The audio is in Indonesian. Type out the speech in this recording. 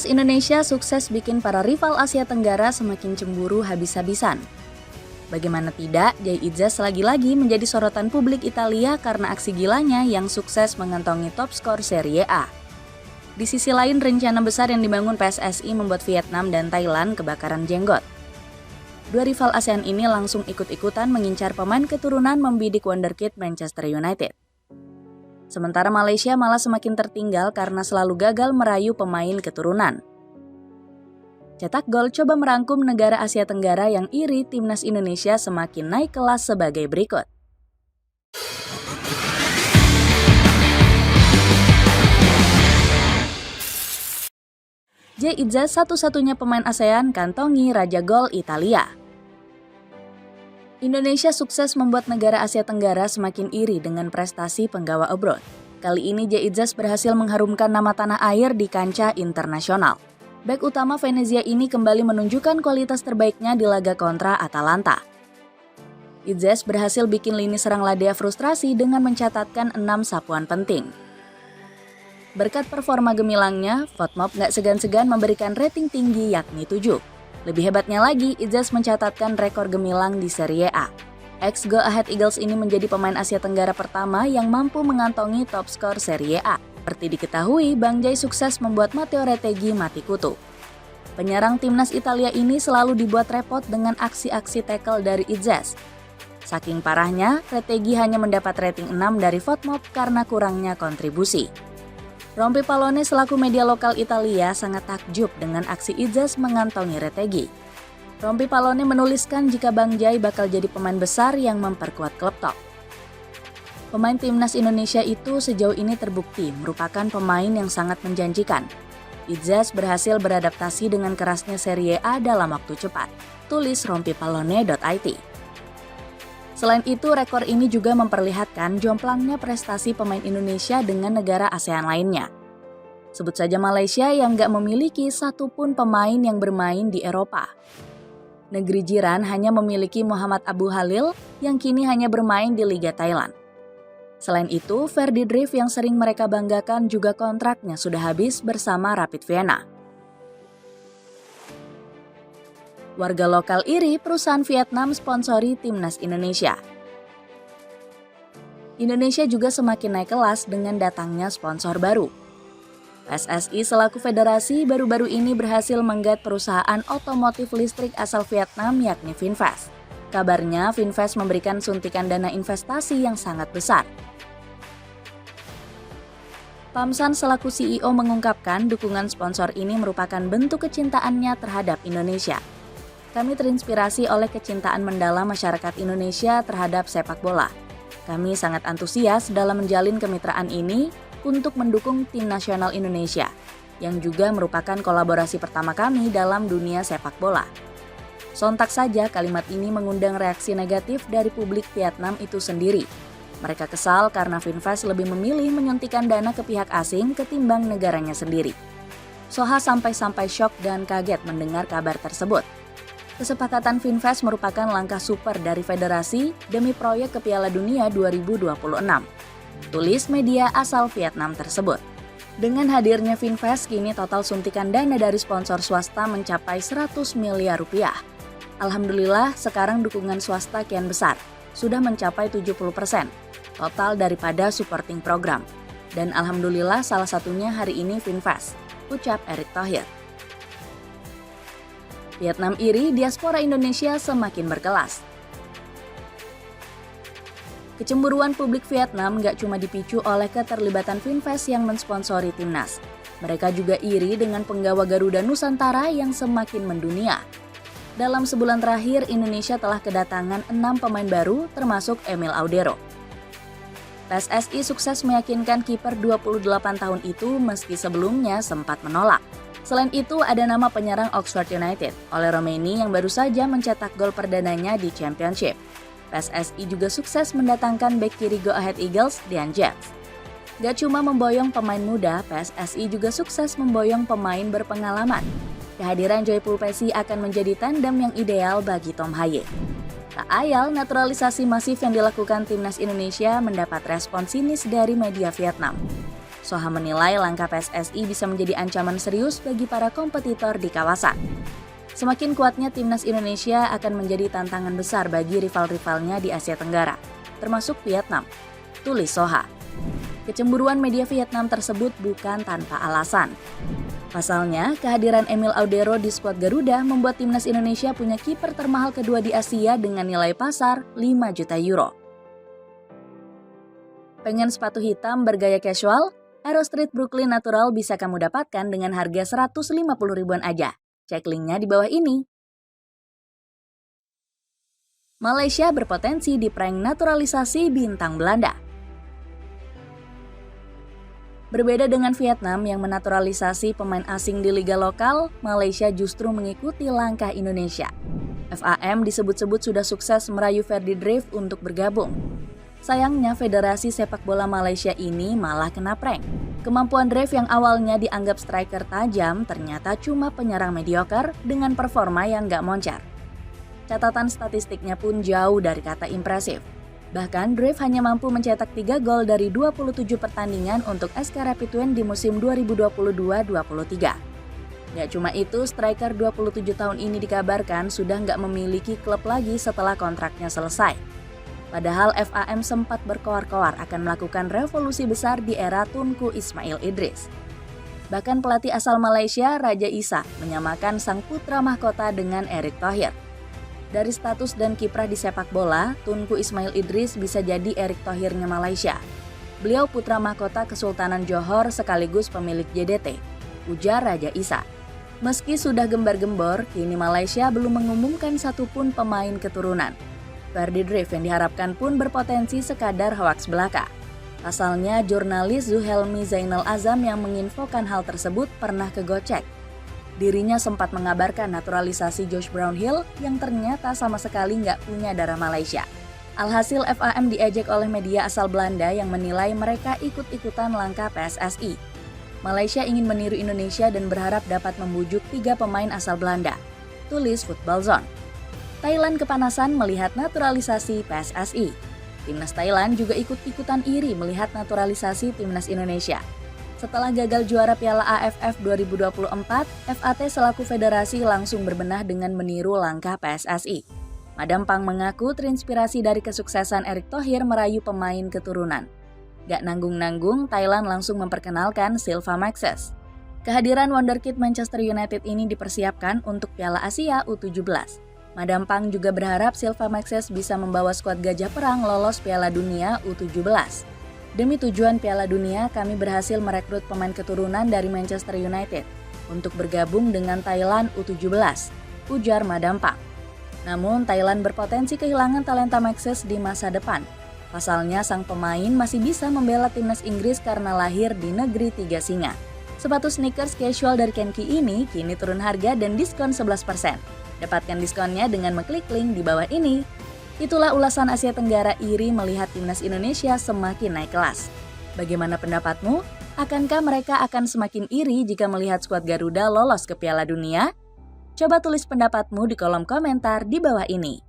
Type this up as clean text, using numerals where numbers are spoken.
Timnas Indonesia sukses bikin para rival Asia Tenggara semakin cemburu habis-habisan. Bagaimana tidak, Jay Itzes lagi-lagi menjadi sorotan publik Italia karena aksi gilanya yang sukses mengantongi top skor Serie A. Di sisi lain, rencana besar yang dibangun PSSI membuat Vietnam dan Thailand kebakaran jenggot. Dua rival ASEAN ini langsung ikut-ikutan mengincar pemain keturunan membidik wonderkid Manchester United. Sementara Malaysia malah semakin tertinggal karena selalu gagal merayu pemain keturunan. Cetak Gol coba merangkum negara Asia Tenggara yang iri Timnas Indonesia semakin naik kelas sebagai berikut. Jay Itzes satu-satunya pemain ASEAN kantongi Raja Gol Italia. Indonesia sukses membuat negara Asia Tenggara semakin iri dengan prestasi penggawa abroad. Kali ini Jay Itzes berhasil mengharumkan nama tanah air di kancah internasional. Bek utama Venezia ini kembali menunjukkan kualitas terbaiknya di laga kontra Atalanta. Itzes berhasil bikin lini serang Ladea frustrasi dengan mencatatkan 6 sapuan penting. Berkat performa gemilangnya, Fotmob gak segan-segan memberikan rating tinggi yakni 7. Lebih hebatnya lagi, Itzes mencatatkan rekor gemilang di Serie A. Ex-Go Ahead Eagles ini menjadi pemain Asia Tenggara pertama yang mampu mengantongi top skor Serie A. Seperti diketahui, Bang Jay sukses membuat Matteo Retegui mati kutu. Penyerang timnas Italia ini selalu dibuat repot dengan aksi-aksi tackle dari Itzes. Saking parahnya, Retegui hanya mendapat rating 6 dari Fotmob karena kurangnya kontribusi. Rompi Pallone selaku media lokal Italia sangat takjub dengan aksi Itzes mengantongi Retegui. Rompi Pallone menuliskan jika Bang Jay bakal jadi pemain besar yang memperkuat klub top. Pemain timnas Indonesia itu sejauh ini terbukti merupakan pemain yang sangat menjanjikan. Itzes berhasil beradaptasi dengan kerasnya Serie A dalam waktu cepat, tulis rompipallone.it. Selain itu, rekor ini juga memperlihatkan jomplangnya prestasi pemain Indonesia dengan negara ASEAN lainnya. Sebut saja Malaysia yang gak memiliki satupun pemain yang bermain di Eropa. Negeri jiran hanya memiliki Muhammad Abu Halil yang kini hanya bermain di Liga Thailand. Selain itu, Ferdi Drive yang sering mereka banggakan juga kontraknya sudah habis bersama Rapid Vienna. Warga lokal iri perusahaan Vietnam sponsori Timnas Indonesia. Indonesia juga semakin naik kelas dengan datangnya sponsor baru. PSSI selaku federasi baru-baru ini berhasil menggait perusahaan otomotif listrik asal Vietnam yakni VinFast. Kabarnya VinFast memberikan suntikan dana investasi yang sangat besar. Pamsan selaku CEO mengungkapkan dukungan sponsor ini merupakan bentuk kecintaannya terhadap Indonesia. Kami terinspirasi oleh kecintaan mendalam masyarakat Indonesia terhadap sepak bola. Kami sangat antusias dalam menjalin kemitraan ini untuk mendukung tim nasional Indonesia, yang juga merupakan kolaborasi pertama kami dalam dunia sepak bola. Sontak saja kalimat ini mengundang reaksi negatif dari publik Vietnam itu sendiri. Mereka kesal karena VinFast lebih memilih menyuntikkan dana ke pihak asing ketimbang negaranya sendiri. Soha sampai-sampai syok dan kaget mendengar kabar tersebut. Kesepakatan VinFast merupakan langkah super dari federasi demi proyek ke Piala Dunia 2026. Tulis media asal Vietnam tersebut. Dengan hadirnya VinFast, kini total suntikan dana dari sponsor swasta mencapai 100 miliar rupiah. Alhamdulillah, sekarang dukungan swasta kian besar, sudah mencapai 70% total daripada supporting program. Dan alhamdulillah salah satunya hari ini VinFast, ucap Erick Thohir. Vietnam iri, diaspora Indonesia semakin berkelas. Kecemburuan publik Vietnam gak cuma dipicu oleh keterlibatan VinFast yang mensponsori timnas. Mereka juga iri dengan penggawa Garuda Nusantara yang semakin mendunia. Dalam sebulan terakhir, Indonesia telah kedatangan 6 pemain baru termasuk Emil Audero. PSSI sukses meyakinkan kiper 28 tahun itu meski sebelumnya sempat menolak. Selain itu, ada nama penyerang Oxford United, Ole Romeni yang baru saja mencetak gol perdananya di Championship. PSSI juga sukses mendatangkan bek kiri Go Ahead Eagles, Dean James. Gak cuma memboyong pemain muda, PSSI juga sukses memboyong pemain berpengalaman. Kehadiran Joy Pulpesi akan menjadi tandem yang ideal bagi Tom Haye. Tak ayal, naturalisasi masif yang dilakukan timnas Indonesia mendapat respon sinis dari media Vietnam. Soha menilai langkah PSSI bisa menjadi ancaman serius bagi para kompetitor di kawasan. Semakin kuatnya timnas Indonesia akan menjadi tantangan besar bagi rival-rivalnya di Asia Tenggara, termasuk Vietnam, tulis Soha. Kecemburuan media Vietnam tersebut bukan tanpa alasan. Pasalnya, kehadiran Emil Audero di skuad Garuda membuat timnas Indonesia punya kiper termahal kedua di Asia dengan nilai pasar 5 juta euro. Pengen sepatu hitam bergaya casual? Aero Street Brooklyn Natural bisa kamu dapatkan dengan harga 150 ribuan aja. Cek linknya di bawah ini. Malaysia berpotensi di prank naturalisasi bintang Belanda. Berbeda dengan Vietnam yang menaturalisasi pemain asing di liga lokal, Malaysia justru mengikuti langkah Indonesia. FAM disebut-sebut sudah sukses merayu Ferdi Dreif untuk bergabung. Sayangnya Federasi Sepak Bola Malaysia ini malah kena prank. Kemampuan Dreif yang awalnya dianggap striker tajam ternyata cuma penyerang mediocre dengan performa yang gak moncer. Catatan statistiknya pun jauh dari kata impresif. Bahkan Dreif hanya mampu mencetak 3 gol dari 27 pertandingan untuk SK Rapid Wien di musim 2022-23. Gak cuma itu, striker 27 tahun ini dikabarkan sudah nggak memiliki klub lagi setelah kontraknya selesai. Padahal FAM sempat berkoar-koar akan melakukan revolusi besar di era Tunku Ismail Idris. Bahkan pelatih asal Malaysia, Raja Isa, menyamakan sang putra mahkota dengan Erick Thohir. Dari status dan kiprah di sepak bola, Tunku Ismail Idris bisa jadi Erick Thohirnya Malaysia. Beliau putra mahkota Kesultanan Johor sekaligus pemilik JDT, ujar Raja Isa. Meski sudah gembar-gembor, kini Malaysia belum mengumumkan satupun pemain keturunan. Ferdi Dreif yang diharapkan pun berpotensi sekadar hoaks belaka. Pasalnya, jurnalis Zuhelmi Zainal Azam yang menginfokan hal tersebut pernah kegocek. Dirinya sempat mengabarkan naturalisasi Josh Brownhill yang ternyata sama sekali nggak punya darah Malaysia. Alhasil FAM diejek oleh media asal Belanda yang menilai mereka ikut-ikutan langkah PSSI. Malaysia ingin meniru Indonesia dan berharap dapat membujuk 3 pemain asal Belanda, tulis Football Zone. Thailand kepanasan melihat naturalisasi PSSI. Timnas Thailand juga ikut-ikutan iri melihat naturalisasi timnas Indonesia. Setelah gagal juara Piala AFF 2024, FAT selaku federasi langsung berbenah dengan meniru langkah PSSI. Madam Pang mengaku terinspirasi dari kesuksesan Erick Thohir merayu pemain keturunan. Gak nanggung-nanggung, Thailand langsung memperkenalkan Silva Maxes. Kehadiran wonderkid Manchester United ini dipersiapkan untuk Piala Asia U17. Madam Pang juga berharap Silva Maxes bisa membawa skuad Gajah Perang lolos Piala Dunia U17. Demi tujuan Piala Dunia, kami berhasil merekrut pemain keturunan dari Manchester United untuk bergabung dengan Thailand U17, ujar Madam Pang. Namun, Thailand berpotensi kehilangan talenta Maxes di masa depan. Pasalnya, sang pemain masih bisa membela timnas Inggris karena lahir di negeri tiga singa. Sepatu sneakers casual dari Kenki ini kini turun harga dan diskon 11%. Dapatkan diskonnya dengan mengklik link di bawah ini. Itulah ulasan Asia Tenggara iri melihat timnas Indonesia semakin naik kelas. Bagaimana pendapatmu? Akankah mereka akan semakin iri jika melihat skuad Garuda lolos ke Piala Dunia? Coba tulis pendapatmu di kolom komentar di bawah ini.